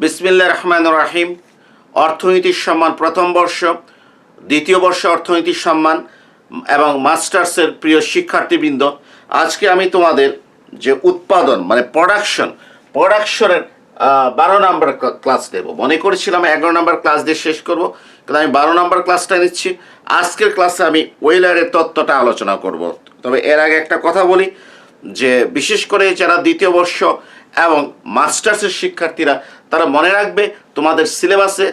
বিসমিল্লাহির রহমানির রহিম। অর্থনীতির সম্মান প্রথম বর্ষ, দ্বিতীয় বর্ষ অর্থনীতির সম্মান এবং মাস্টার্সের প্রিয় শিক্ষার্থীবৃন্দ, আজকে আমি তোমাদের যে উৎপাদন মানে প্রোডাকশনের 12 নম্বর ক্লাস দেব। মনে করেছিলাম 11 নম্বর ক্লাস দিয়ে শেষ করব, কিন্তু আমি 12 নম্বর ক্লাসটা নিচ্ছি। আজকের ক্লাসে আমি ওয়েলারের তত্ত্বটা আলোচনা করব। তবে এর আগে একটা কথা বলি যে বিশেষ করে যারা দ্বিতীয় বর্ষ এবং মাস্টার্সের শিক্ষার্থীরা, তারা মনে রাখবে তোমাদের সিলেবাসে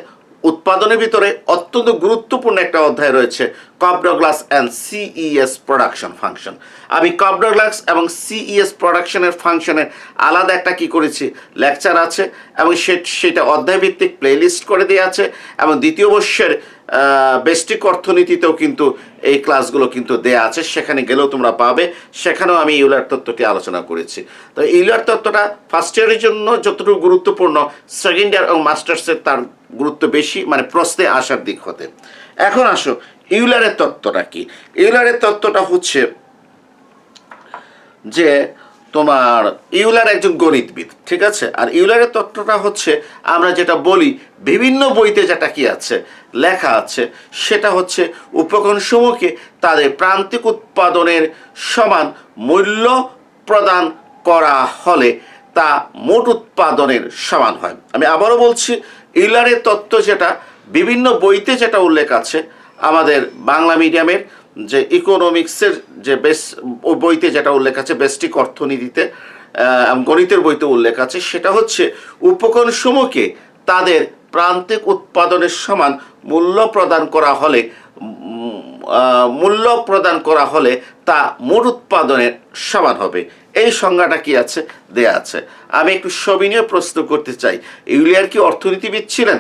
উৎপাদনের ভিতরে অত্যন্ত গুরুত্বপূর্ণ একটা অধ্যায় রয়েছে, কপ-ডগলাস অ্যান্ড সিইএস প্রোডাকশন ফাংশন। আমি কপ-ডগলাস এবং সিইএস প্রোডাকশনের ফাংশনের আলাদা একটা কি করেছি লেকচার আছে, এবং সেটা অধ্যায়ভিত্তিক প্লেলিস্ট করে দেওয়া আছে, এবং দ্বিতীয় বর্ষের বেস্টিক অর্থনীতিতেও কিন্তু এই ক্লাসগুলো কিন্তু দেয়া আছে, সেখানে গেলেও তোমরা পাবে। সেখানেও আমি ইউলার তত্ত্বটি আলোচনা করেছি। তো ইউলার তত্ত্বটা ফার্স্ট ইয়ারের জন্য যতটুকু গুরুত্বপূর্ণ, সেকেন্ড ইয়ার এবং মাস্টার্সের তার গুরুত্ব বেশি, মানে প্রশ্নে আসার দিক হতে। এখন আসো, ইউলারের তত্ত্বটা কি? ইউলারের তত্ত্বটা হচ্ছে যে তোমার ইউলার একজন গণিতবিদ, ঠিক আছে? আর ইউলারের তত্ত্বটা হচ্ছে আমরা যেটা বলি বিভিন্ন বইতে যেটা কি আছে লেখা আছে, সেটা হচ্ছে উপকরণসমূহকে তাদের প্রান্তিক উৎপাদনের সমান মূল্য প্রদান করা হলে তা মোট উৎপাদনের সমান হয়। আমি আবারও বলছি, ইউলারের তত্ত্ব যেটা বিভিন্ন বইতে যেটা উল্লেখ আছে, আমাদের বাংলা মিডিয়ামের যে ইকোনমিক্সের যে বইতে যেটা উল্লেখ আছে, বেস্টিক অর্থনীতিতে গণিতের বইতে উল্লেখ আছে, সেটা হচ্ছে উপকরণসমূহকে তাদের প্রান্তিক উৎপাদনের সমান মূল্য প্রদান করা হলে তা মোট উৎপাদনের সমান হবে। এই সংজ্ঞাটা কি আছে দেয়া আছে। আমি একটু সবিনয় প্রশ্ন করতে চাই, ইউলার কি অর্থনীতিবিদ ছিলেন?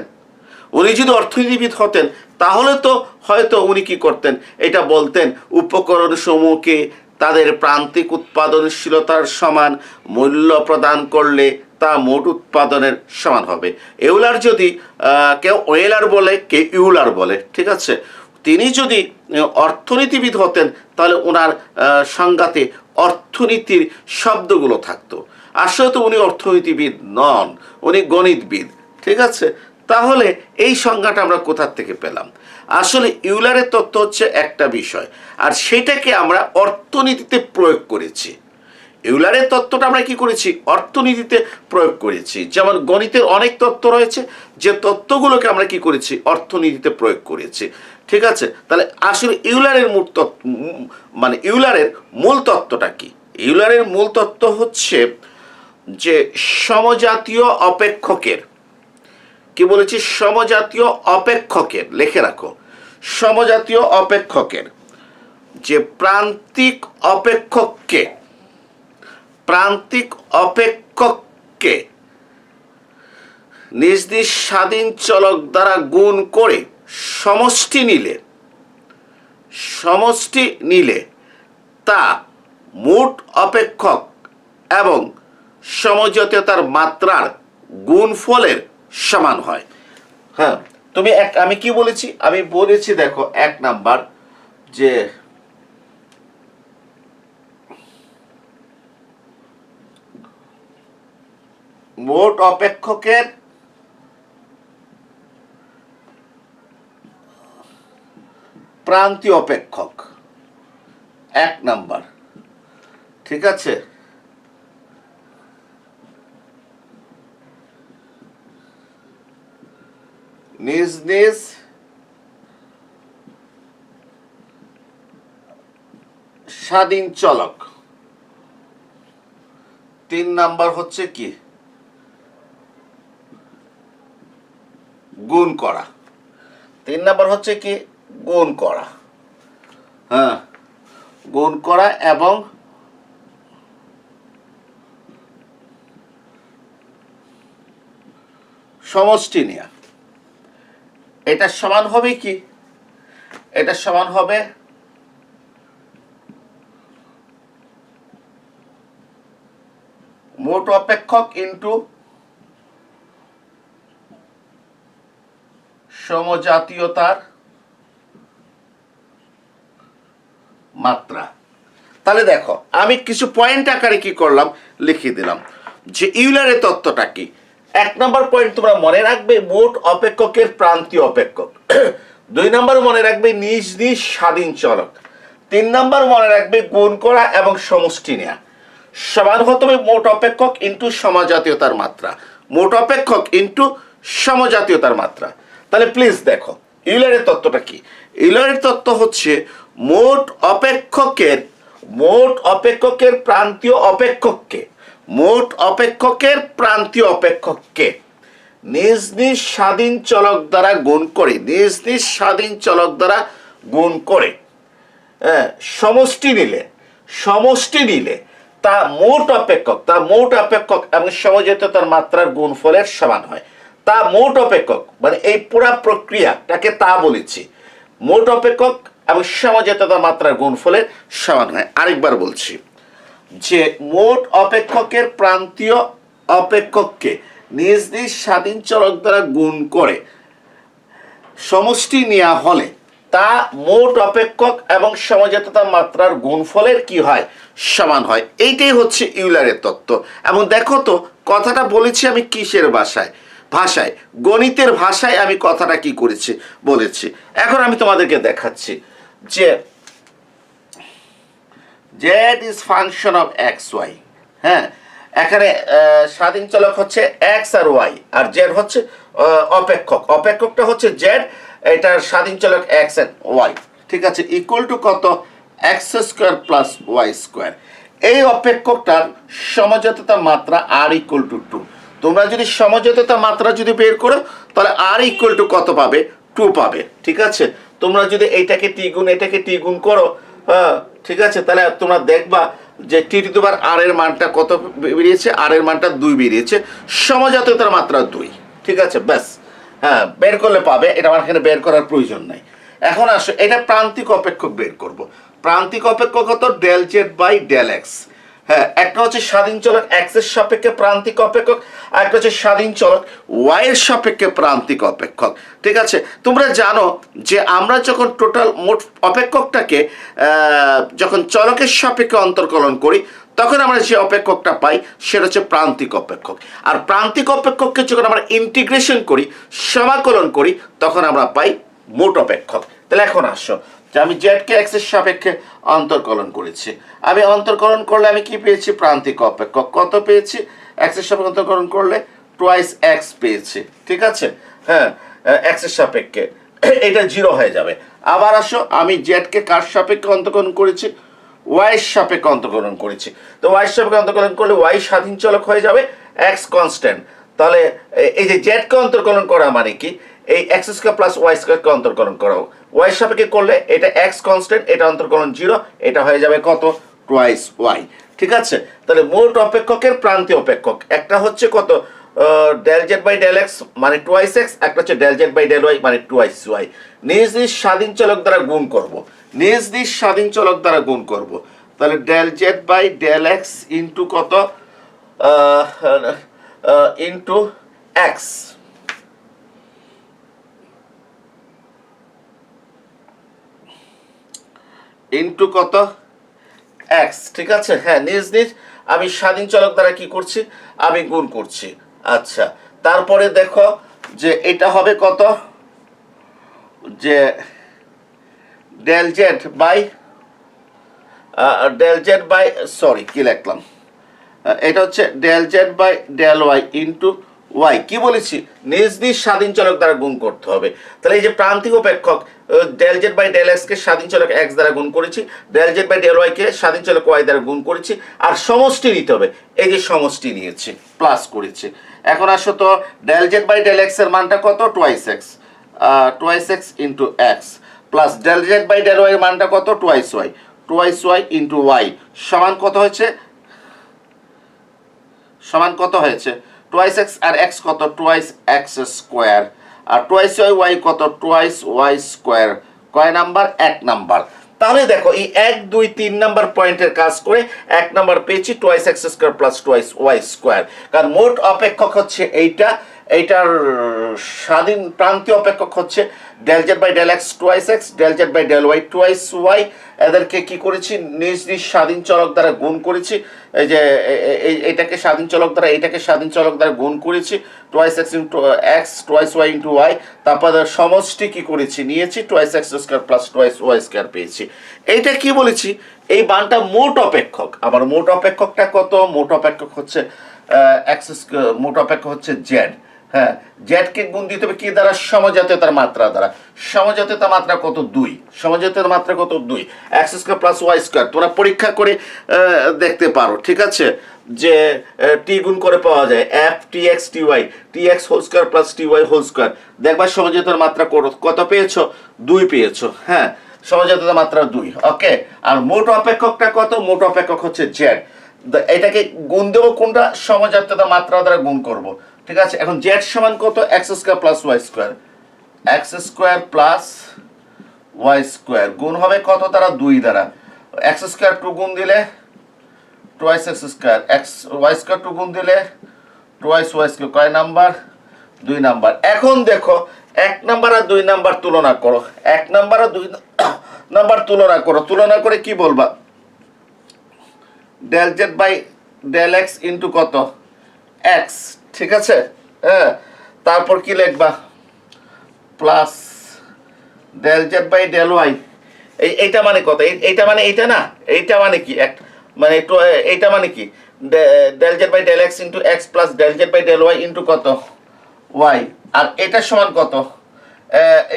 উনি যদি অর্থনীতিবিদ হতেন তাহলে তো হয়তো উনি কি করতেন, এটা বলতেন উপকরণ সমূহকে তাদের প্রান্তিক উৎপাদনশীলতার সমান মূল্য প্রদান করলে তা মোট উৎপাদনের সমান হবে। ইউলার যদি কেউ ওয়েলার বলে, কে ইউলার বলে, ঠিক আছে? তিনি যদি অর্থনীতিবিদ হতেন তাহলে ওনার সংজ্ঞাতে অর্থনীতির শব্দগুলো থাকতো। আসলে তো উনি অর্থনীতিবিদ নন, উনি গণিতবিদ, ঠিক আছে? তাহলে এই সংজ্ঞাটা আমরা কোথা থেকে পেলাম? আসলে ইউলারের তত্ত্ব হচ্ছে একটা বিষয়, আর সেটাকে আমরা অর্থনীতিতে প্রয়োগ করেছি। ইউলারের তত্ত্বটা আমরা কি করেছি? অর্থনীতিতে প্রয়োগ করেছি। যেমন গণিতের অনেক তত্ত্ব রয়েছে, যে তত্ত্বগুলোকে আমরা কি করেছি? অর্থনীতিতে প্রয়োগ করেছি, ঠিক আছে? তাহলে আসলে ইউলারের ইউলারের মূল তত্ত্বটা কি? ইউলারের মূল তত্ত্ব হচ্ছে যে সমজাতীয় অপেক্ষকের, কি বলেছি? সমজাতীয় অপেক্ষকের, লিখে রাখো, সমজাতীয় অপেক্ষকের যে প্রান্তিক অপেক্ষককে নিজ নিজ স্বাধীন চলক দ্বারা গুণ করে সমষ্টি নিলে তা মোট অপেক্ষক এবং সমজাতীয়তার মাত্রার গুণফলের সমান হয়। হ্যাঁ, আমি কি বলেছি? আমি বলেছি দেখো, 1 নাম্বার যে মোট অপেক্ষকের প্রান্তীয় অপেক্ষক 1 নাম্বার, ঠিক আছে? নিজ নিজ স্বাধীন চলক। 3 নাম্বার হচ্ছে কি? গুণ করা। 3 নাম্বার হচ্ছে কি? গুণ করা। হ্যাঁ, গুণ করা এবং সমষ্টি নেয়া। এটা সমান হবে কি? এটা সমান হবে মোট অপেক্ষক ইন্টু সমজাতীয়তার মাত্রা। তাহলে দেখো, আমি কিছু পয়েন্ট আকারে কি করলাম, লিখিয়ে দিলাম যে ইউলারের তত্ত্বটা কি। এক নম্বর পয়েন্ট তোমরা মনে রাখবে মোট অপেক্ষকের প্রান্তীয় অপেক্ষক। 2 নম্বর মনে রাখবে নিজ নিজ স্বাধীন চলক। 3 নম্বর মনে রাখবে গুণ করা এবং সমষ্টি নেয়া সমান হতে হবে মোট অপেক্ষক ইন্টু সমজাতীয়তার মাত্রা। মোট অপেক্ষক ইন্টু সমজাতীয়তার মাত্রা। তাহলে প্লিজ দেখো ইউলারের তত্ত্বটা কি। ইউলারের তত্ত্ব হচ্ছে মোট অপেক্ষকের প্রান্তীয় অপেক্ষককে নিজ নিজ স্বাধীন চলক দ্বারা গুণ করে সমষ্টি নিলে তা মোট অপেক্ষক এবং সমজাতীয়তার মাত্রার গুণফলের সমান হয়। তা মোট অপেক্ষক মানে এই পুরা প্রক্রিয়াটাকে তা বলেছি, মোট অপেক্ষক এবং সমজাতীয়তার মাত্রার গুণফলের সমান হয়। আরেকবার বলছি যে মোট অপেক্ষকের প্রান্তীয় অপেক্ষককে নিজ নিজ স্বাধীন চলক দ্বারা গুণ করে সমষ্টি নেওয়া হলে তা মোট অপেক্ষক এবং সমজাতীয়তার মাত্রার গুণফলের কি হয়, সমান হয়। এইটাই হচ্ছে ইউলারের তত্ত্ব। এবং দেখো তো কথাটা বলেছি আমি কিসের ভাষায় গণিতের ভাষায় আমি কথাটা কি বলেছি। এখন আমি তোমাদেরকে দেখাচ্ছি যে z is function of x y। হ্যাঁ, এখানে স্বাধীন চলক হচ্ছে x আর y, আর z হচ্ছে অপেক্ষকটা হচ্ছে z, এটার স্বাধীন চলক x and y, ঠিক আছে, ইকুয়াল টু কত x square plus y square. এই অপেক্ষকটার সমজাতীয়তা মাত্রা r ইকুয়াল টু 2। তোমরা যদি সমজাতীয়তা মাত্রা যদি বের করো তাহলে r ইকুয়াল টু কত পাবে, 2 পাবে, ঠিক আছে। তোমরা যদি এটাকে টি গুণ করো, ঠিক আছে, তাহলে তোমরা দেখবা যে টি টু দি পাওয়ার r এর মানটা কত বেরিয়েছে, r এর মানটা 2 বেরিয়েছে, সমজাতীয়তার মাত্রা 2, ঠিক আছে, ব্যাস। হ্যাঁ, বের করলে পাবে, এটা আমার এখানে বের করার প্রয়োজন নাই। এখন আসো এটা প্রান্তিক অপেক্ষক বের করব। প্রান্তিক অপেক্ষক কত, del Z by del X. হ্যাঁ, একটা হচ্ছে স্বাধীন চলক এক্স এর সাপেক্ষে প্রান্তিক অপেক্ষক, আর একটা হচ্ছে স্বাধীন চলক ওয়াই এর সাপেক্ষে প্রান্তিক অপেক্ষক, ঠিক আছে। তোমরা জানো যে আমরা যখন টোটাল মোট অপেক্ষকটাকে যখন চলকের সাপেক্ষে অন্তর্কলন করি তখন আমরা যে অপেক্ষকটা পাই সেটা হচ্ছে প্রান্তিক অপেক্ষক। আর প্রান্তিক অপেক্ষককে যখন আমরা ইন্টিগ্রেশন করি, সমাকলন করি, তখন আমরা পাই মোট অপেক্ষক। তাহলে এখন আসো যে আমি জেডকে এক্স এর সাপেক্ষে অন্তর্কলন করেছি, আমি অন্তর্কলন করলে আমি কি পেয়েছি, প্রান্তিক অপেক্ষক কত পেয়েছি, এক্স এর সাপেক্ষে অন্তর্কলন করলে টুয়াইস এক্স পেয়েছি, ঠিক আছে। হ্যাঁ, এক্স এর সাপেক্ষে এটা 0 হয়ে যাবে। আবার আসো আমি জেডকে কার সাপেক্ষে অন্তর্কলন করেছি, ওয়াই এর সাপেক্ষে অন্তর্কলন করেছি। তো ওয়াই এর সাপেক্ষে অন্তর্কলন করলে ওয়াই স্বাধীন চলক হয়ে যাবে, এক্স কনস্ট্যান্ট। তাহলে এই যে জেডকে অন্তর্কলন করা মানে কি, এই এক্স স্কয়ার প্লাস ওয়াই স্কয়ারকে অন্তর্কলন করাও, ওয়াই সাপেক্ষে করলে এটা এক্স কনস্ট্যান্ট, এটা অন্তর্কলন 0, এটা হয়ে যাবে কত, টুয়াইস ওয়াই, ঠিক আছে। তাহলে মোট অপেক্ষকের প্রান্তীয় অপেক্ষক একটা হচ্ছে কত, del Z by del X মানে টুয়াইস এক্স, একটা হচ্ছে del Z by del Y মানে টুয়াইস ওয়াই। নিজ নিজ স্বাধীন চলক দ্বারা গুণ করব, তাহলে del Z by del X into কত, ইন্টু এক্স, ইন্টু কত, এক্স, ঠিক আছে। হ্যাঁ, নিজ নিজ আমি স্বাধীন চলক দ্বারা কি করছি, আমি গুণ করছি। আচ্ছা, তারপরে দেখো যে এটা হবে কত, যে ডেল জেড বাই সরি কি লিখলাম, এটা হচ্ছে del Z by del Y into Y. কি বলেছি, নিজ নিজ স্বাধীন চলক দ্বারা গুণ করতে হবে। তাহলে এই যে প্রান্তিক অপেক্ষক del Z by del X কে স্বাধীন চলক এক্স দ্বারা গুণ করেছি, del Z by del Y কে স্বাধীন চলক ওয়াই দ্বারা গুণ করেছি, আর সমষ্টি নিতে হবে, এই যে সমষ্টি নিয়েছি, প্লাস করেছি। এখন আসো তো del Z by del X এর মানটা কত, twice X into X, plus del Z by del Y এর মানটা কত, টুয়াইস ওয়াই ইন্টু ওয়াই, সমান কত হয়েছে, টুয়াইস এক্স আর এক্স কত, টুয়াইস এক্স স্কোয়ার, আর টুয়াইস ওয়াই কত, টুয়াইস ওয়াই স্কোয়ার। কয় নাম্বার, 1 নাম্বার। তাহলে দেখো এই 1, 2, 3 নাম্বার পয়েন্টের কাজ করে 1 নাম্বার পেয়েছি, twice X square plus twice Y square. কারণ মোট অপেক্ষক হচ্ছে এইটা, এইটার স্বাধীন প্রান্তীয় অপেক্ষক হচ্ছে del Z by del X twice X, del Z by del Y twice Y. এদেরকে কি করেছি, নিজ নিজ স্বাধীন চলক দ্বারা গুণ করেছি। এই যে এইটাকে স্বাধীন চলক দ্বারা, এইটাকে স্বাধীন চলক দ্বারা গুণ করেছি, twice X into X twice Y into Y. তারপর সমষ্টি কি করেছি, নিয়েছি twice X square plus twice Y square পেয়েছি। এইটা কি বলেছি, এই মানটা মোট অপেক্ষক। আবার মোট অপেক্ষকটা কত, মোট অপেক্ষক হচ্ছে এক্স, মোট অপেক্ষক হচ্ছে জেড। হ্যাঁ, জেডকে গুণ দিতে হবে কি দ্বারা, সমজাতীয়তার মাত্রা দ্বারা। সমজাতীয়তার মাত্রা কত, 2। সমজাতীয়তার মাত্রা কত, 2। X square plus Y square তোমরা পরীক্ষা করে দেখতে পারো, ঠিক আছে, যে টি গুণ করে পাওয়া যায় F T X T Y, T X whole square plus T Y whole square. দেখবা সমজাতীয়তার মাত্রা কত পেয়েছো, 2 পেয়েছো। হ্যাঁ, সমজাতীয়তার মাত্রা 2। ওকে, আর মোট অপেক্ষকটা কত, মোট অপেক্ষক হচ্ছে জেড। এটাকে গুণ দেবো কোনটা, সমজাতীয়তার মাত্রা দ্বারা গুণ করব। ঠিক আছে, এখন জেড সমান কত, X square plus Y square, X square plus Y square গুণ হবে কত দ্বারা, 2 দ্বারা। এক্স স্কোয়ার 2 গুণ দিলে twice X square, X Y square 2 গুণ দিলে টুয়াইস ওয়াই স্কোয়ার। কয় নাম্বার, 2 নাম্বার। এখন দেখো 1 নাম্বার আর 2 নাম্বার তুলনা করো, 1 নাম্বার আর 2 নাম্বার তুলনা করো। তুলনা করে কি বলবা, del Z by del X into কত, এক্স। ঠিক আছে, হ্যাঁ, তারপর কি লিখবা, plus del Z by del Y. এইটা মানে কত, এইটা মানে এইটা না, এইটা মানে কি, মানে এইটা মানে কি, del Z by del X into X plus del Z by del Y into কত, ওয়াই। আর এটা সমান কত,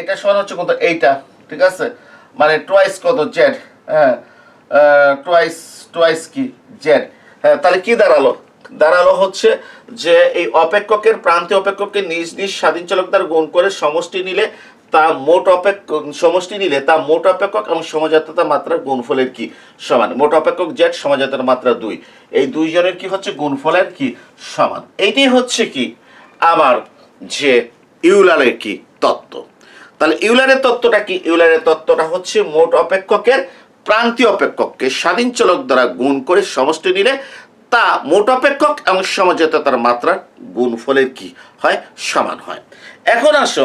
এটা সমান হচ্ছে কত, এইটা। ঠিক আছে, মানে টুয়াইস কত, জেড। হ্যাঁ, টুয়াইস কি, জেড। হ্যাঁ, তাহলে কি দাঁড়ালো, দাঁড়ালো হচ্ছে যে এই অপেক্ষকের প্রান্তীয় অপেক্ষককে নিজ নিজ স্বাধীন চলক দ্বারা গুণ করে সমষ্টি নিলে তা মোট সমষ্টি নিলে তা মোট অপেক্ষক এবং সমজাতীয়তা মাত্রার গুণফলের কি সমান। মোট অপেক্ষক জেড, সমজাতীয়তার মাত্রা 2, এই 2 জনের কি হচ্ছে গুণফলের কি সমান। এইটাই হচ্ছে কি আমার যে ইউলারের কি তত্ত্ব। তাহলে ইউলারের তত্ত্বটা কি, ইউলারের তত্ত্বটা হচ্ছে মোট অপেক্ষকের প্রান্তীয় অপেক্ষককে স্বাধীন চলক দ্বারা গুণ করে সমষ্টি নিলে তা মোট অপেক্ষক এবং সমজাতীয়তার মাত্রার গুণফলের কি হয়, সমান হয়। এখন আসো,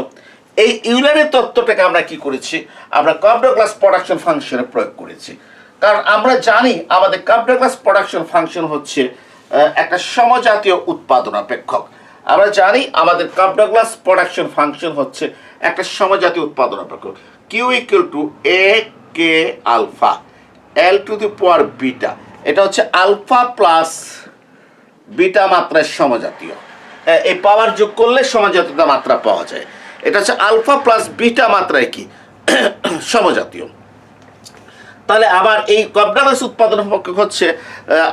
এই ইউলারের তত্ত্বটাকে আমরা কি করেছি, আমরা কাপ-ডগলাস প্রোডাকশন ফাংশনে প্রয়োগ করেছি। কারণ আমরা জানি আমাদের কাপ-ডগলাস প্রোডাকশন ফাংশন হচ্ছে একটা সমজাতীয় উৎপাদন অপেক্ষক। আমরা জানি আমাদের কাপ-ডগলাস প্রোডাকশন ফাংশন হচ্ছে একটা সমজাতীয় উৎপাদন অপেক্ষক। Q equal to A K alpha L to the power beta. এটা হচ্ছে আলফা প্লাস বিটা মাত্রায় সমজাতীয়। এই পাওয়ার যোগ করলে সমজাতীয়তা মাত্রা পাওয়া যায়। এটা হচ্ছে আলফা প্লাস বিটা মাত্রায় কি সমজাতীয়। তাহলে আবার এই কাপ-ডগলাস উৎপাদন অপেক্ষক হচ্ছে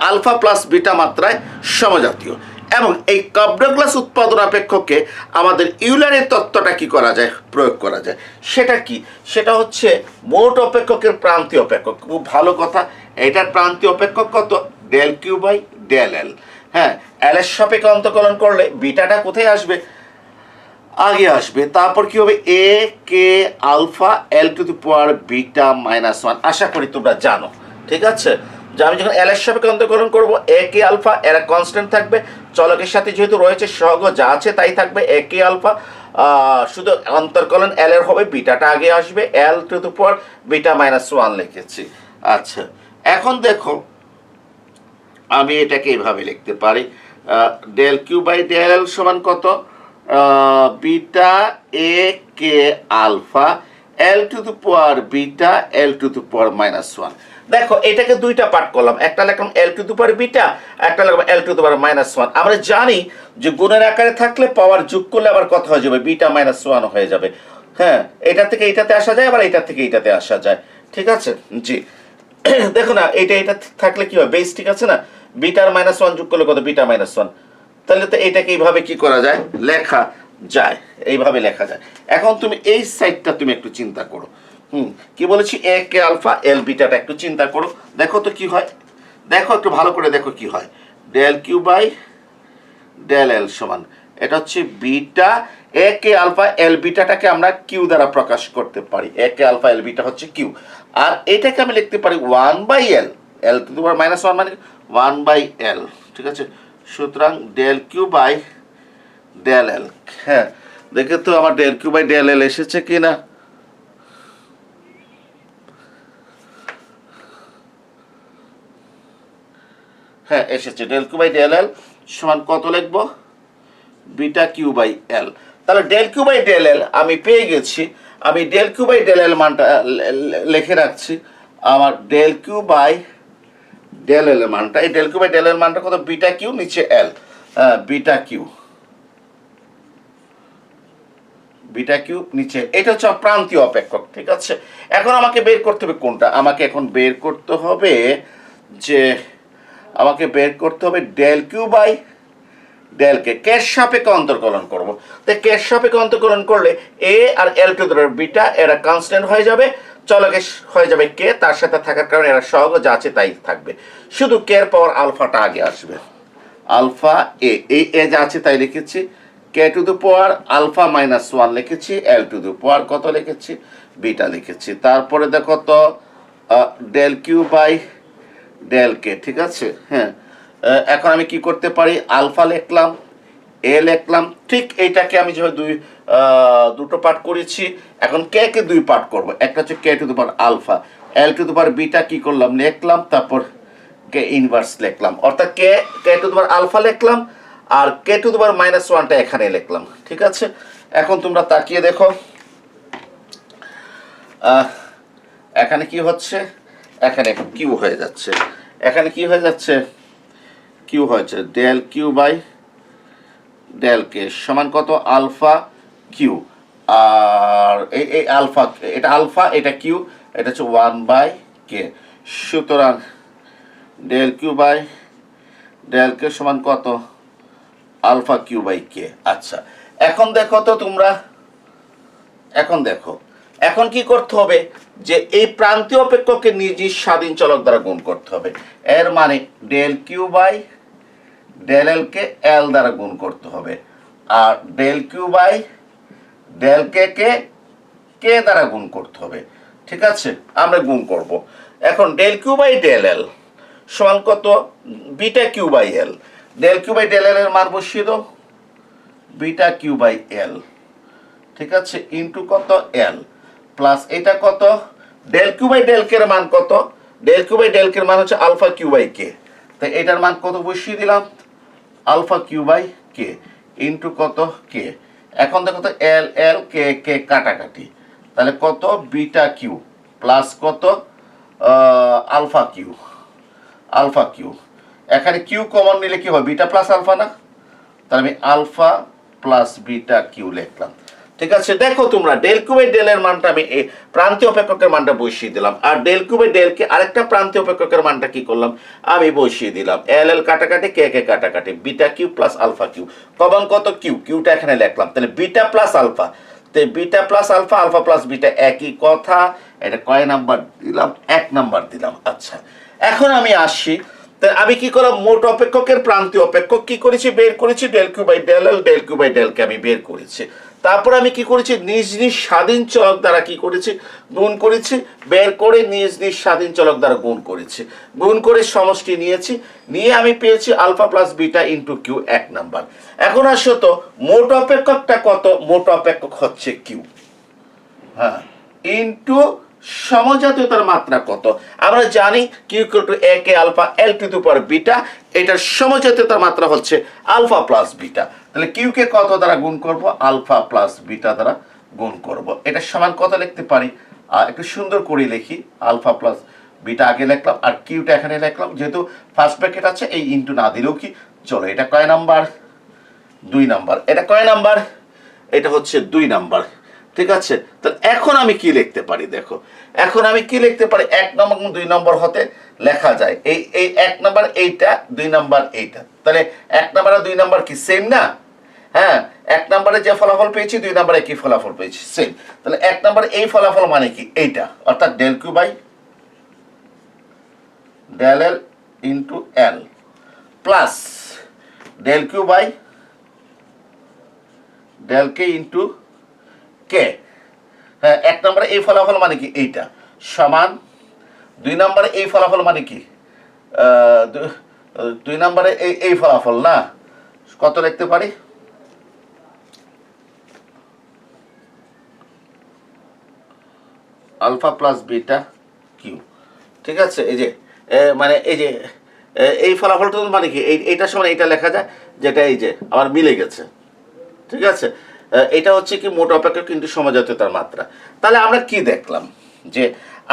আলফা প্লাস বিটা মাত্রায় সমজাতীয়। এবং এই কাপ-ডগলাস উৎপাদন অপেক্ষককে আমাদের ইউলারের তত্ত্বটা কি করা যায়, প্রয়োগ করা যায়। সেটা কি, সেটা হচ্ছে মোট অপেক্ষকের প্রান্তীয় অপেক্ষক। খুব ভালো কথা, এটার প্রান্তীয় অপেক্ষক কত, del Q by del L. হ্যাঁ, এল এর সাপেক্ষে অন্তকলন করলে বিটাটা কোথায় আসবে, আগে আসবে। তারপর কি হবে, A K alpha L to the power beta minus 1। আশা করি তোমরা জানো। ঠিক আছে, যে আমি যখন এল এর সাপেক্ষে অন্তকলন করবো, এ কে আলফা এরা কনস্ট্যান্ট থাকবে, চলকের সাথে যেহেতু রয়েছে সহগ যা আছে তাই থাকবে। এ কে আলফা শুধু অন্তর্কলন এল এর হবে, বিটাটা আগে আসবে, L to the power beta minus 1 লিখেছি। আচ্ছা, এখন দেখো আমি এটাকে এইভাবে লিখতে পারি, del Q by del L সমান কত, beta A K alpha L to the power beta L to the power minus 1। দেখো এটাকে দুইটা পার্ট করলাম, একটা লিখলাম এল টু দি পাওয়ার বিটা, একটা লিখলাম এল টু দি পাওয়ার মাইনাস 1। আমরা জানি যে গুণের আকারে থাকলে পাওয়ার যোগ করলে আবার কত হয়ে যাবে, বিটা মাইনাস 1 হয়ে যাবে। হ্যাঁ, এটা থেকে এইটাতে আসা যায়, আবার এটা থেকে এইটাতে আসা যায়। ঠিক আছে, জি। দেখো না, এটা থাকলে কি হয়, বেস ঠিক আছে না, বিটার মাইনাস 1 যোগ করলে কত, বিটা মাইনাস 1। তাহলে তো এইটাকে এইভাবে কি করা যায়, লেখা যায়, এইভাবে লেখা যায়। এখন তুমি এই সাইডটা তুমি একটু চিন্তা করো। কি বলেছি, এ কে আলফা এল বিটাটা একটু চিন্তা করো, দেখো তো কি হয়, দেখো একটু ভালো করে দেখো কি হয়। Del Q by del L সমান, এটা হচ্ছে বিটা এ কে আলফা এল বিটাটাকে আমরা কিউ দ্বারা প্রকাশ করতে পারি। A K alpha L beta হচ্ছে কিউ, আর এটাকে আমি লিখতে পারি 1 by L, L to the power minus 1 মানে 1 বাই এল। ঠিক আছে, সুতরাং del Q by del L. হ্যাঁ, দেখে তো আমার del Q by del L এসেছে কিনা। হ্যাঁ, এসেছে। Del Q by del L সমান কত লিখবো? Beta Q by L. তাহলে del Q by del L আমি পেয়ে গেছি। আমি del Q by del L মানটা লিখে রাখছি। আমার del Q by del L এর মানটা, এই del Q by del L মানটা কত? বিটা কিউ নিচে L, beta Q, beta Q নিচে, এটা হচ্ছে প্রান্তীয় অপেক্ষক। ঠিক আছে, এখন আমাকে বের করতে হবে কোনটা? আমাকে এখন বের করতে হবে যে ডেল কিউ বাই ডেল কে এর সাপেক্ষে অন্তর্কলন করব। তাই কে এর সাপেক্ষে অন্তর্কলন করলে এ আর এল টু দ্য বিটা এরা কনস্ট্যান্ট হয়ে যাবে, চলকে হয়ে যাবে কে, তার সাথে থাকার কারণে এরা সহগ যা আছে তাই থাকবে, শুধু কে এর পাওয়ার আলফাটা আগে আসবে। আলফা এ, এই এ যা আছে তাই লিখেছি, K to the power alpha minus one লিখেছি, এল টু দ্য পাওয়ার কত লিখেছি? বিটা লিখেছি। তারপরে দেখো তো ডেল কিউ বাই ডেল কে। ঠিক আছে, হ্যাঁ, এখন আমি কি করতে পারি? আলফা লিখলাম, এ লিখলাম, ঠিক এইটাকে আমি যেভাবে দুটো পার্ট করেছি, এখন কে কে দুই পার্ট করব। একটা হচ্ছে K to the power alpha, L to the power beta কি করলাম? লিখলাম, তারপর কে ইনভার্স লিখলাম, অর্থাৎ K to the power alpha লিখলাম আর K to the power minus ওয়ানটা এখানে লিখলাম। ঠিক আছে, এখন তোমরা তাকিয়ে দেখো এখানে কি হচ্ছে? এখানে কিউ হয়ে যাচ্ছে। এখানে কি হয়ে যাচ্ছে? কিউ হয়েছে। ডেল কিউ বাই ডেল কে সমান কত? Alpha Q. আর এই আলফা, এটা আলফা, এটা কিউ, এটা হচ্ছে ওয়ান বাই কে। সুতরাং ডেল কিউ বাই ডেল কে সমান কত? আলফা কিউ বাই কে। আচ্ছা, এখন দেখো তো তোমরা, এখন দেখো এখন কি করতে হবে? যে এই প্রান্তীয় অপেক্ষককে নিজ স্বাধীন চলক দ্বারা গুণ করতে হবে। এর মানে del Q by del L কে এল দ্বারা গুণ করতে হবে, আর del Q by del K কে কে দ্বারা গুণ করতে হবে। ঠিক আছে, আমরা গুণ করব। এখন del Q by del L সমান কত? Beta Q by L. Del Q by del L এর মান বসিয়ে দাও, বিটা কিউ বাই এল। ঠিক আছে, ইন্টু কত? এল প্লাস এটা কত? ডেল কিউ বাই ডেল কে এর মান কত? ডেল কিউ বাই ডেল কে এর মান হচ্ছে আলফা কিউ বাই কে। তাই এটার মান কত বসিয়ে দিলাম? Alpha Q by K into কত? কে। এখন দেখো তো এল এল কে কে কাটাকাটি, তাহলে কত? বিটা কিউ প্লাস কত? Alpha Q, alpha Q. এখানে কিউ কমন নিলে কি হয়? বিটা প্লাস আলফা না? তাহলে আমি আলফা প্লাস বিটা কিউ লিখলাম। ঠিক আছে, দেখো তোমরা ডেল কিউ বাই ডেল এর মানটা আমি প্রান্তীয় অপেক্ষকের মানটা বসিয়ে দিলাম, আর ডেল কিউ বাই ডেল কে আরেকটা প্রান্তীয় অপেক্ষকের মানটা কি করলাম? আমি বসিয়ে দিলাম। এল এল কাটাকাটি, কে কে কাটাকাটি, beta Q plus alpha Q. Common কত? কিউ, কিউটা এখানে লিখলাম। তাহলে বিটা প্লাস আলফা, তাই beta plus alpha, alpha plus beta একই কথা। এটা কয় নাম্বার দিলাম? 1 নাম্বার দিলাম। আচ্ছা, এখন আমি আসি, আমি কি করলাম? মোট অপেক্ষকের প্রান্তীয় অপেক্ষক কি করেছি? বের করেছি। Del Q by del L, del Q by del K আমি বের করেছি। তারপর আমি কি করেছি? নিজ নিজ স্বাধীন চলক দ্বারা কি করেছি? গুণ করেছি। বের করে নিজ নিজ স্বাধীন চলক দ্বারা গুণ করেছি। গুণ করে সমষ্টি নিয়েছি, নিয়ে আমি পেয়েছি alpha plus beta into Q 1 number. এখন আসো তো মোট অপেক্ষকটা কত? মোট অপেক্ষক হচ্ছে কিউ, হ্যাঁ, ইন্টু সমজাতীয়তার মাত্রা কত? আমরা জানি Q equal to A K alpha L to the power beta, এটার সমজাতীয়তার মাত্রা হচ্ছে আলফা প্লাস বিটা। তাহলে কিউ কে কত দ্বারা গুণ করব? আলফা প্লাস বিটা দ্বারা গুণ করব। এটা সমান কত লিখতে পারি? একটু সুন্দর করে লিখি, আলফা প্লাস বিটা আগে লিখলাম আর কিউটা এখানে লিখলাম, যেহেতু ফার্স্ট ব্র্যাকেট আছে এই ইন্টু না দিলেও কি চলো। এটা কয় নাম্বার? 2 নাম্বার। এটা কয় নাম্বার? এটা হচ্ছে 2 নাম্বার। ঠিক আছে, তাহলে এখন আমি কি লিখতে পারি? দেখো এখন আমি কি লিখতে পারি? 1 নম্বর এবং 2 নম্বর হতে লেখা যায় এই এই 1 নাম্বার এইটা, 2 নাম্বার এইটা। তাহলে 1 নাম্বার আর 2 নাম্বার কি সেম না? হ্যাঁ, 1 নাম্বারে যে ফলাফল পেয়েছি 2 নাম্বারে কি ফলাফল পেয়েছি? সেম। তাহলে 1 নাম্বার এই ফলাফল মানে কি? এইটা, অর্থাৎ del Q by del L into L plus del Q by del K into K. হ্যাঁ, 1 নম্বরে এই ফলাফল মানে কি? এইটা সমান 2 নম্বরে এই ফলাফল মানে কি? 2 নম্বরে এই ফলাফল না? কত লিখতে পারি? Alpha plus beta Q. ঠিক আছে, এই যে মানে এই যে এই ফলাফলটা মানে কি এইটার সময় এইটা লেখা যায়, যেটা এই যে আমার মিলে গেছে। ঠিক আছে, এটা হচ্ছে কি মোট অপেক্ষক কিন্তু সমজাতীয়তার মাত্রা। তাহলে আমরা কি দেখলাম, যে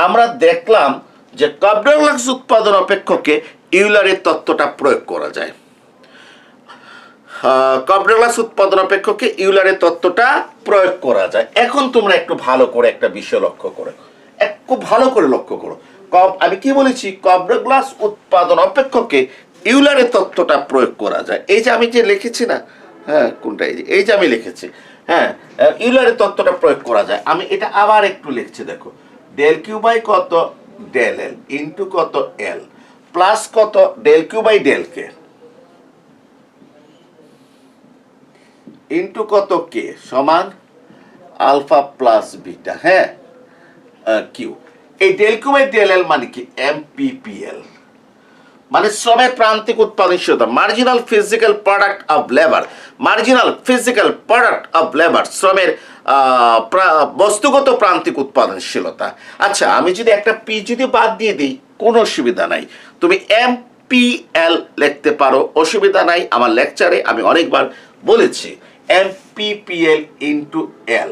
আমরা দেখলাম যে কবরেলাক্স উৎপাদন অপেক্ষকে ইউলারের তত্ত্বটা প্রয়োগ করা যায়। কবরেলাক্স উৎপাদন অপেক্ষকে ইউলারের তত্ত্বটা প্রয়োগ করা যায়। এখন তোমরা একটু ভালো করে একটা বিষয় লক্ষ্য করো, একটু ভালো করে লক্ষ্য করো। আমি কি বলেছি, কবরেলাক্স উৎপাদন অপেক্ষকে ইউলারের তত্ত্বটা প্রয়োগ করা যায়। এই যে আমি যে লিখেছি না, হ্যাঁ কোনটা, এই যে আমি লিখেছি, হ্যাঁ ইউলারের তত্ত্বটা প্রয়োগ করা যায়। আমি এটা আবার একটু লিখছি, দেখো ডেল কিউ বাই কত ডেল এল ইন্টু কত এল প্লাস কত del Q by del K into কত কে সমান আলফা প্লাস বিটা, হ্যাঁ কিউ। এই del Q by del L মানে কি, এমপিপিএল মানে শ্রমের প্রান্তিক উৎপাদনশীলতা, marginal physical product of labour. Marginal physical product of labour শ্রমের বস্তুগত প্রান্তিক উৎপাদনশীলতা। আচ্ছা, আমি যদি একটা পি যদি বাদ দিয়ে দিই কোনো অসুবিধা নাই, তুমি এমপিএল লিখতে পারো, অসুবিধা নাই। আমার লেকচারে আমি অনেকবার বলেছি এমপিপিএল ইন্টু এল,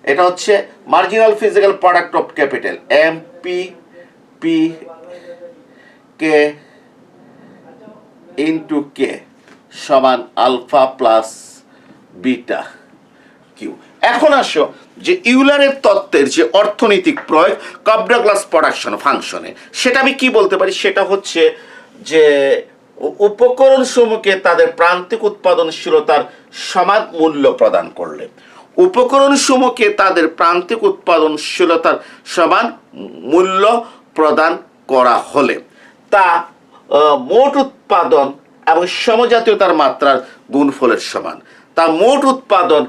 এটা হচ্ছে marginal physical product of capital, MPP K into K সমান আলফা প্লাস বিটা কিউ। এখন আসো যে ইউলারের তত্ত্বের যে অর্থনৈতিক প্রয়োগ কবরেলাক্স প্রোডাকশন ফাংশনে, সেটা আমি কি বলতে পারি, সেটা হচ্ছে যে উপকরণ সমূহকে তাদের প্রান্তিক উৎপাদনশীলতার সমান মূল্য প্রদান করলে, উপকরণ সমূহকে তাদের প্রান্তিক উৎপাদনশীলতার সমান মূল্য প্রদান করা হলে তা মোট উৎপাদন এবং সমজাতীয়তার মাত্রার গুণফলের সমান, তা মোট উৎপাদন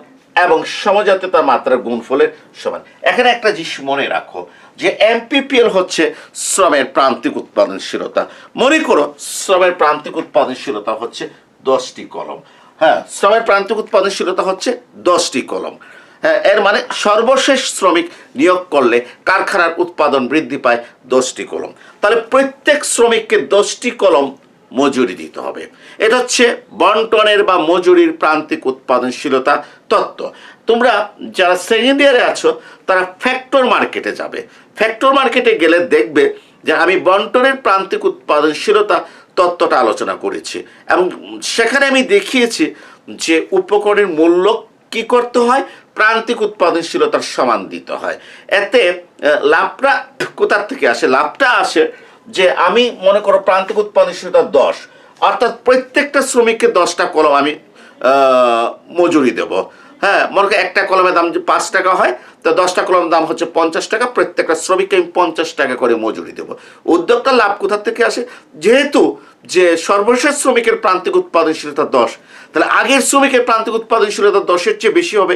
এবং সমজাতীয়তার মাত্রার গুণফলের সমান। এখানে একটা জিনিস মনে রাখো যে এমপিপিএল হচ্ছে শ্রমের প্রান্তিক উৎপাদনশীলতা। মনে করো শ্রমের প্রান্তিক উৎপাদনশীলতা হচ্ছে 10টি কলম। হ্যাঁ, শ্রমের প্রান্তিক উৎপাদনশীলতা হচ্ছে 10টি কলম। হ্যাঁ, এর মানে সর্বশেষ শ্রমিক নিয়োগ করলে কারখানার উৎপাদন বৃদ্ধি পায় 10টি কলম। তাহলে প্রত্যেক শ্রমিককে 10টি কলম মজুরি দিতে হবে। এটা হচ্ছে বন্টনের বা মজুরির প্রান্তিক উৎপাদনশীলতা তত্ত্ব। তোমরা যারা সেকেন্ড ইয়ারে আছো তারা ফ্যাক্টর মার্কেটে যাবে। ফ্যাক্টর মার্কেটে গেলে দেখবে যে আমি বন্টনের প্রান্তিক উৎপাদনশীলতা তত্ত্বটা আলোচনা করেছি, এবং সেখানে আমি দেখিয়েছি যে উপকরণের মূল্য কি করতে হয়, প্রান্তিক উৎপাদনশীলতার সমান দিতে হয়। এতে লাভটা কোথার থেকে আসে, লাভটা আসে যে আমি মনে করো প্রান্তিক উৎপাদনশীলতা 10, অর্থাৎ প্রত্যেকটা শ্রমিককে 10টা কলম আমি মজুরি দেব। হ্যাঁ, মনে করো একটা কলমের দাম যে 5 টাকা হয়, তো 10টা কলমের দাম হচ্ছে 50 টাকা, প্রত্যেকটা শ্রমিককে আমি 50 টাকা করে মজুরি দেব। উদ্যোক্তার লাভ কোথা থেকে আসে, যেহেতু যে সর্বশেষ শ্রমিকের প্রান্তিক উৎপাদনশীলতা 10, তাহলে আগের শ্রমিকের প্রান্তিক উৎপাদনশীলতা 10-এর চেয়ে বেশি হবে,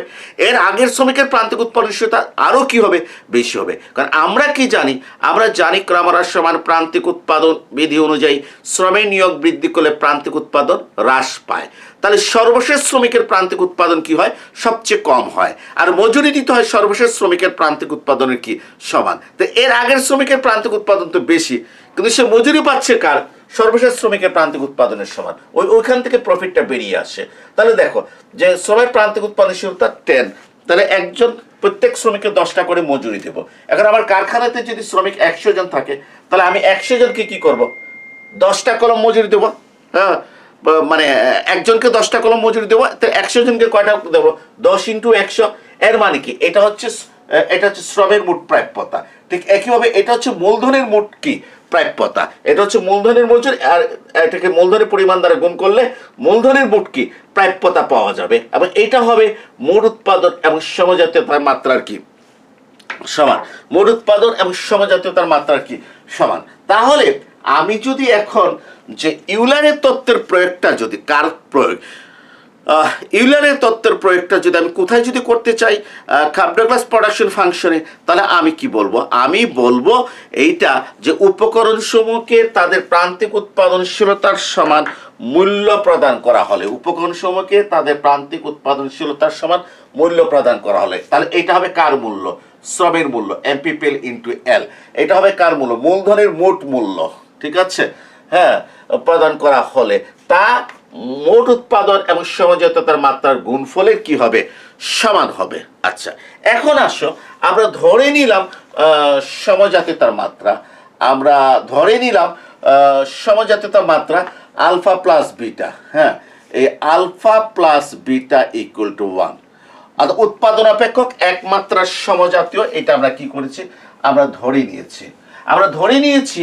এর আগের শ্রমিকের প্রান্তিক উৎপাদনশীলতা আরও কি হবে, বেশি হবে। কারণ আমরা কি জানি, আমরা জানি ক্রমহ্রাস সমান প্রান্তিক উৎপাদন বিধি অনুযায়ী শ্রমের নিয়োগ বৃদ্ধি করলে প্রান্তিক উৎপাদন হ্রাস পায়। তাহলে সর্বশেষ শ্রমিকের প্রান্তিক উৎপাদন কি হয়, সবচেয়ে কম হয়, আর মজুরি দিতে হয় সর্বশেষ শ্রমিকের প্রান্তিক উৎপাদনের কি সমান। তো এর আগের শ্রমিকের প্রান্তিক উৎপাদন তো বেশি, কিন্তু সে মজুরি পাচ্ছে কার, সর্বশেষ শ্রমিকের প্রান্তিক উৎপাদনের সমান, ওইখান থেকে প্রফিটটা বেরিয়ে আসে। তাহলে দেখো যে শ্রমের প্রান্তিক উৎপাদনশীলতা 10, তাহলে একজন প্রত্যেক শ্রমিককে 10টা করে মজুরি দেব। এখন আমার কারখানাতে যদি শ্রমিক 100 জন থাকে, তাহলে আমি 100 জনকে কি করব, 10টা কলম মজুরি দেবো। হ্যাঁ, মানে একজনকে 10টা কলম মজুরি দেবো, তো 100 জনকে কয়টা দেবো, 10 × 100। এর মানে কি, এটা হচ্ছে শ্রমের মোট প্রাপ্যতা। ঠিক একইভাবে এটা হচ্ছে মূলধনের মোট কি প্রাপ্যতা, এটা হচ্ছে মূলধনের মজুরি, আর এটাকে মূলধনের পরিমাণ দ্বারা গুণ করলে মূলধনের মোট কি প্রাপ্যতা পাওয়া যাবে, এবং এটা হবে মোট উৎপাদন এবং সমজাতীয়তার মাত্রার কি সমান, মোট উৎপাদন এবং সমজাতীয়তার মাত্রার কি সমান। তাহলে আমি যদি এখন যে ইউলারের তত্ত্বের প্রয়োগটা, যদি কার প্রয়োগ, ইউলারের তত্ত্বের প্রয়োগটা যদি আমি কোথায় যদি করতে চাই, কবরেলাক্স প্রোডাকশন ফাংশনে, তাহলে আমি কি বলবো, আমি বলবো এইটা যে উপকরণ সমূহকে তাদের প্রান্তিক উৎপাদনশীলতার সমান মূল্য প্রদান করা হলে, উপকরণ সমূহকে তাদের প্রান্তিক উৎপাদনশীলতার সমান মূল্য প্রদান করা হলে, তাহলে এটা হবে কার মূল্য? শ্রমের মূল্য, এমপিপিএল ইন্টু এল। এটা হবে কার মূল্য? মূলধনের মোট মূল্য, ঠিক আছে, হ্যাঁ, প্রদান করা হলে তা মোট উৎপাদন এবং সমজাতীয়তার মাত্রার গুণফলের কি হবে? সমান হবে। আচ্ছা, এখন আসো আমরা ধরে নিলাম সমজাতীয়তার মাত্রা, আমরা ধরে নিলাম সমজাতীয়তার মাত্রা আলফা প্লাস বিটা, হ্যাঁ, এই alpha plus beta equal to 1। আর উৎপাদন অপেক্ষক একমাত্রা সমজাতীয়, এটা আমরা কি করেছি? আমরা ধরে নিয়েছি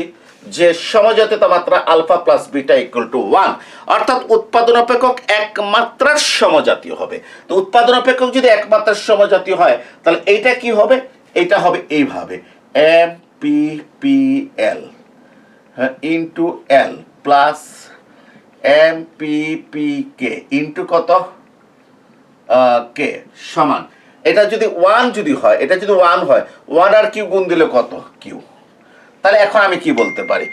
যে সমজাতীয়তা মাত্রা alpha plus beta equal to 1, অর্থাৎ উৎপাদন অপেক্ষক একমাত্রার সমজাতীয় হবে। তো উৎপাদন অপেক্ষক যদি একমাত্রার সমজাতীয় হয় তাহলে এইটা কি হবে? এটা হবে এইভাবে এমপিপিএল ইন্টু এল প্লাস এমপিপিকে ইন্টু কত? কে সমান, এটা যদি 1 হয়, এটা যদি 1 হয়, 1 আর কিউ গুণ দিলে কত? কিউ। তাহলে এখন আমি কি বলতে পারি?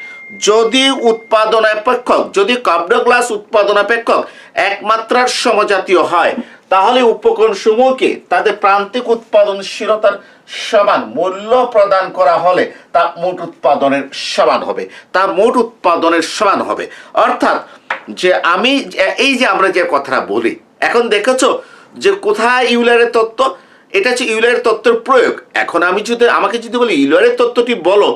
যদি উৎপাদন অপেক্ষক, যদি কপডা গ্লাস উৎপাদন অপেক্ষক একমাত্রার সমজাতীয় হয় তাহলে উপকরণ সমূহকে তাদের প্রান্তিক উৎপাদনশীলতার সমান মূল্য প্রদান করা হলে তা মোট উৎপাদনের সমান হবে। অর্থাৎ যে আমি এই যে আমরা যে কথাটা বলি, এখন দেখেছো যে কোথায় ইউলারের তত্ত্ব? এটা হচ্ছে ইউলারের তত্ত্বের প্রয়োগ। এখন আমাকে যদি বলি ইউলারের তত্ত্বটি বলো,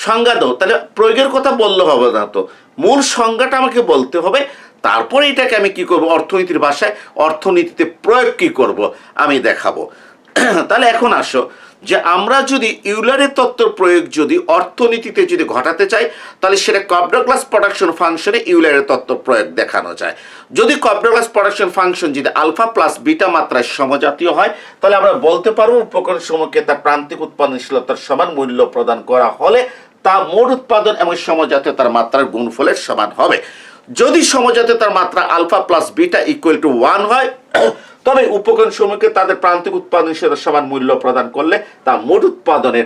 সংজ্ঞা দাও, তাহলে প্রয়োগের কথা বললে হবে না, তো মূল সংজ্ঞাটা আমাকে বলতে হবে, তারপরে এটাকে আমি কি করব? অর্থনীতির ভাষায় অর্থনীতিতে প্রয়োগ কি করব আমি দেখাবো। তাহলে এখন আসো যে আমরা যদি ইউলারের তত্ত্বের প্রয়োগ যদি অর্থনীতিতে যদি ঘটাতে চাই তাহলে সেটা কপডা গ্লাস প্রোডাকশন ফাংশনে ইউলারের তত্ত্ব প্রয়োগ দেখানো যায়। যদি কপডা গ্লাস প্রোডাকশন ফাংশন যদি আলফা প্লাস বিটা মাত্রায় সমজাতীয় হয় তাহলে আমরা বলতে পারবো উপকরণ সমূহকে তার প্রান্তিক উৎপাদনশীলতার সমান মূল্য প্রদান করা হলে তা মোট উৎপাদন এবং সমজাতীয়তার মাত্রার গুণফলের সমান হবে। যদি সমজাতীয়তার মাত্রা alpha plus beta equal to 1 হয় তবে উপকরণ সমূহকে তাদের প্রান্তিক উৎপাদনশীলতার সমান মূল্য প্রদান করলে তা মোট উৎপাদনের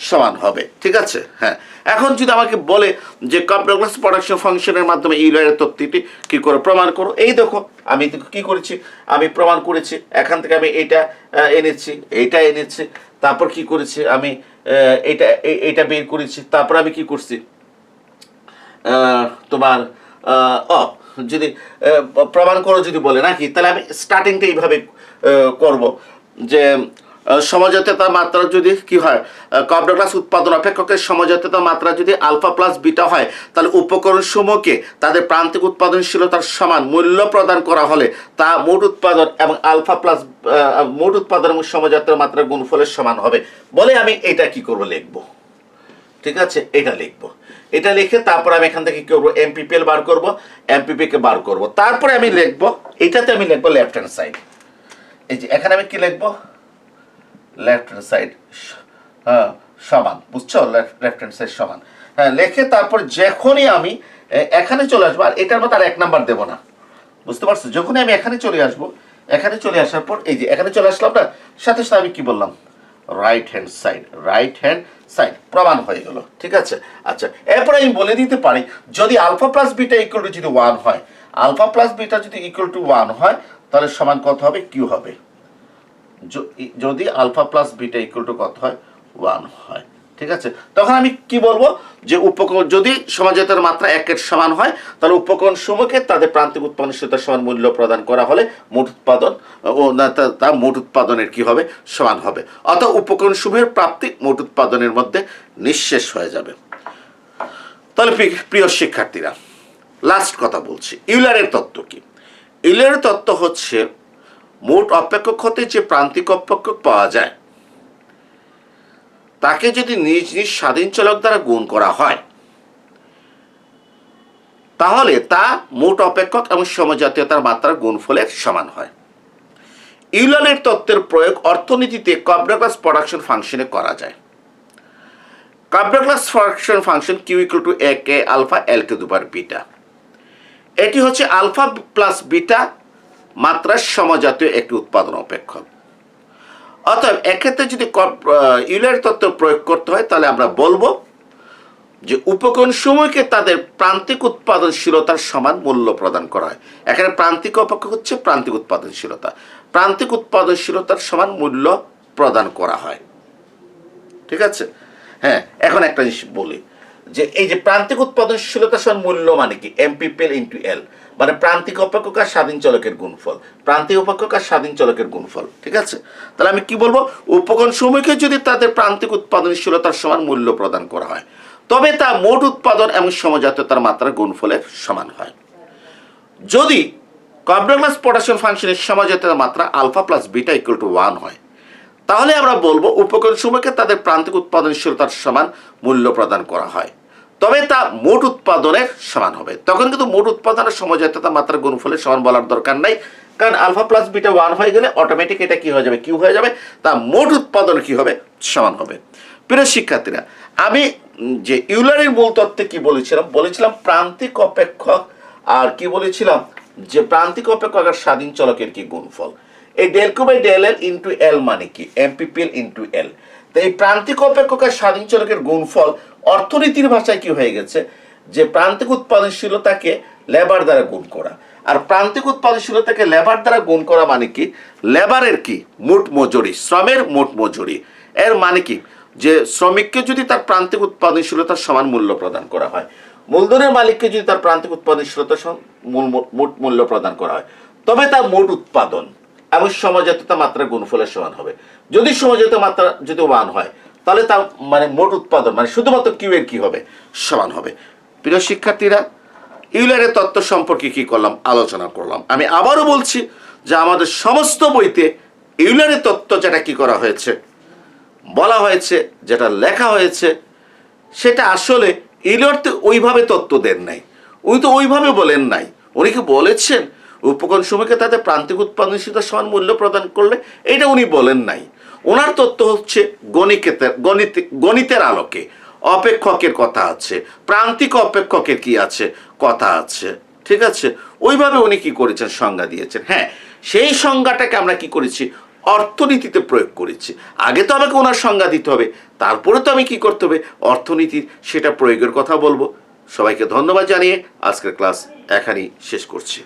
সমান হবে, ঠিক আছে। হ্যাঁ, এখন যদি আমাকে বলে যে কপডা গ্লাস প্রোডাকশন ফাংশনের মাধ্যমে ইউলারের তত্ত্বটি কি করে প্রমাণ করো, এই দেখো আমি কি করেছি, আমি প্রমাণ করেছি। এখান থেকে আমি এইটা এনেছি, তারপর কি করেছি আমি এইটা বের করেছি, তারপর আমি কি করছি তোমার যদি প্রমাণ করো যদি বলে নাকি, তাহলে আমি স্টার্টিংটা এইভাবে করব যে সমজাতীয়তার মাত্রা যদি কি হয়, কপডা গ্লাস উৎপাদন অপেক্ষকের সমজাতীয়তার মাত্রা যদি আলফা প্লাস বিটা হয় তাহলে উপকরণ সমূহকে তাদের প্রান্তিক উৎপাদনশীলতার সমান মূল্য প্রদান করা হলে তা মোট উৎপাদন এবং মোট উৎপাদন এবং সমজাতীয় মাত্রার গুণফলের সমান হবে বলে আমি এটা কি করব? লিখবো, ঠিক আছে, এটা লিখে তারপর আমি এখান থেকে কি করবো? এমপিপিএল বার করবো, এমপিপিকে বার করবো, তারপরে আমি লিখবো এটাতে আমি লিখবো লেফট হ্যান্ড সাইড। এই যে এখানে আমি কি লিখবো? লেফট হ্যান্ড সাইড সমান, বুঝছো? লেফট হ্যান্ড সাইড সমান, হ্যাঁ, লিখে তারপর যখনই আমি এখানে চলে আসবো, আর এটার মতো আর 1 নাম্বার দেবো না, বুঝতে পারছো? যখনই আমি এখানে চলে আসবো, এখানে চলে আসার পর এই যে এখানে চলে আসলাম না, সাথে সাথে আমি কি বললাম? রাইট হ্যান্ড সাইড প্রমাণ হয়ে গেল, ঠিক আছে। আচ্ছা, এরপরে আমি বলে দিতে পারি যদি alpha plus beta equal to যদি 1 হয়, আলফা প্লাস বিটা যদি ইকুয়াল টু 1 হয় তাহলে সমান কত হবে? কিউ হবে। যদি alpha plus beta equal to কত হয়? 1 হয়, ঠিক আছে। তখন আমি কি বলবো? যে উপকরণ যদি সমজাতীয়তার মাত্রা 1-এর সমান হয় তাহলে উপকরণ সমূহকে তাদের প্রান্তিক উৎপাদনশীলতার সমান মূল্য প্রদান করা হলে মোট উৎপাদন তা মোট উৎপাদনের কি হবে? সমান হবে। অর্থাৎ উপকরণ সমূহের প্রাপ্তি মোট উৎপাদনের মধ্যে নিঃশেষ হয়ে যাবে। তাহলে প্রিয় শিক্ষার্থীরা, লাস্ট কথা বলছি, ইউলারের তত্ত্ব কি? ইউলারের তত্ত্ব হচ্ছে মোট অপেক্ষক হতে যে প্রান্তিক অপেক্ষক পাওয়া যায় তাকে যদি নিজ নিজ স্বাধীন চলক দ্বারা গুণ করা হয় তাহলে তা মোট অপেক্ষক এবং সমজাতীয়তার মাত্রার গুণফলের সমান হয়। ইউলারের তত্ত্বের প্রয়োগ অর্থনীতিতে কপডা গ্লাস প্রোডাকশন ফাংশনে করা যায়। Cobb Douglas production function Q equal to A K alpha L to the power beta, এটি হচ্ছে আলফা প্লাস বিটা মাত্রার সমজাতীয় একটি উৎপাদন অপেক্ষক। অতএব এক্ষেত্রে যদি ইউলারের তত্ত্ব প্রয়োগ করতে হয় তাহলে আমরা বলবো যে উপকরণ সমূহকে তাদের প্রান্তিক উৎপাদনশীলতার সমান মূল্য প্রদান করা হয়। এখানে প্রান্তিক অপেক্ষক হচ্ছে প্রান্তিক উৎপাদনশীলতা, প্রান্তিক উৎপাদনশীলতার সমান মূল্য প্রদান করা হয়। ঠিক আছে? হ্যাঁ, এখন একটা জিনিস বলি যে এই যে প্রান্তিক উৎপাদনশীলতার সমান মূল্য মানে কি, এমপিপিএল ইন্টু এল, মানে প্রান্তিক অপেক্ষক আর স্বাধীন চলকের গুণফল, প্রান্তিক অপেক্ষক আর স্বাধীন চলকের গুণফল। ঠিক আছে? তাহলে আমি কি বলবো, উপকরণ সমূহকে যদি তাদের প্রান্তিক উৎপাদনশীলতার সমান মূল্য প্রদান করা হয় তবে তা মোট উৎপাদন এবং সমজাতীয়তার মাত্রার গুণফলের সমান হয়। যদি কর্বডাউগ্লাস পটাশিয়াম ফাংশনের সমজাতীয়তার মাত্রা alpha plus beta equal to 1 হয় তাহলে আমরা বলবো উপকরণ সমূহকে তাদের প্রান্তিক উৎপাদনশীলতার সমান মূল্য প্রদান করা হয়, তবে তা মোট উৎপাদনের সমান হবে। তখন কিন্তু মোট উৎপাদনের সমজাতীয়তা মাত্রার গুণফলের সমান বলার দরকার নাই, কারণ আলফা প্লাস বিটা 1 হয়ে গেলে অটোমেটিক এটা কি হয়ে যাবে, কিউ হয়ে যাবে, তা মোট উৎপাদন কি হবে, সমান হবে। প্রিয় শিক্ষার্থীরা, আমি যে ইউলারের মূল তত্ত্বে কি বলেছিলাম প্রান্তিক অপেক্ষক আর কি বলেছিলাম যে প্রান্তিক অপেক্ষক আর স্বাধীন চলকের কি গুণফল। এই del Q by del L into L মানে কি, এমপিপিএল ইন্টু এল। তো এই প্রান্তিক অপেক্ষক আর স্বাধীন চলকের গুণফল অর্থনীতির ভাষায় কি হয়ে গেছে, যে প্রান্তিক উৎপাদনশীলতাকে লেবার দ্বারা গুণ করা। আর প্রান্তিক উৎপাদনশীলতাকে লেবার দ্বারা গুণ করা মানে কি, লেবারের কি মোট মজুরি, শ্রমের মোট মজুরি। এর মানে কি, যে শ্রমিককে যদি তার প্রান্তিক উৎপাদনশীলতার সমান মূল্য প্রদান করা হয়, মূলধনের মালিককে যদি তার প্রান্তিক উৎপাদনশীলতার মোট মূল্য প্রদান করা হয় তবে তার মোট উৎপাদন এবং সমজাতীয়তা মাত্রার গুণফলের সমান হবে। যদি সমজাতীয় মাত্রা যদি 1 হয় তাহলে তার মানে মোট উৎপাদন মানে শুধুমাত্র কিউ এর কি হবে, সমান হবে। প্রিয় শিক্ষার্থীরা, ইউলারের তত্ত্ব সম্পর্কে কি করলাম, আলোচনা করলাম। আমি আবারও বলছি যে আমাদের সমস্ত বইতে ইউলারের তত্ত্ব যেটা কি করা হয়েছে, বলা হয়েছে, যেটা লেখা হয়েছে, সেটা আসলে ইউলার তো ওইভাবে তত্ত্ব দেন নাই, উনি তো ওইভাবে বলেন নাই। উনি কি বলেছেন উপকরণ সমূহকে তাদের প্রান্তিক উৎপাদনশীলতার সমান মূল্য প্রদান করলে, এটা উনি বলেন নাই। ওনার তত্ত্ব হচ্ছে গণিতের আলোকে অপেক্ষকের কথা আছে, প্রান্তিক অপেক্ষকের কি আছে, কথা আছে। ঠিক আছে? ওইভাবে উনি কি করেছেন, সংজ্ঞা দিয়েছেন। হ্যাঁ, সেই সংজ্ঞাটাকে আমরা কি করেছি, অর্থনীতিতে প্রয়োগ করেছি। আগে তো আমাকে ওনার সংজ্ঞা দিতে হবে, তারপরে তো আমি কি করতে হবে, অর্থনীতির সেটা প্রয়োগের কথা বলবো। সবাইকে ধন্যবাদ জানিয়ে আজকের ক্লাস এখানেই শেষ করছি।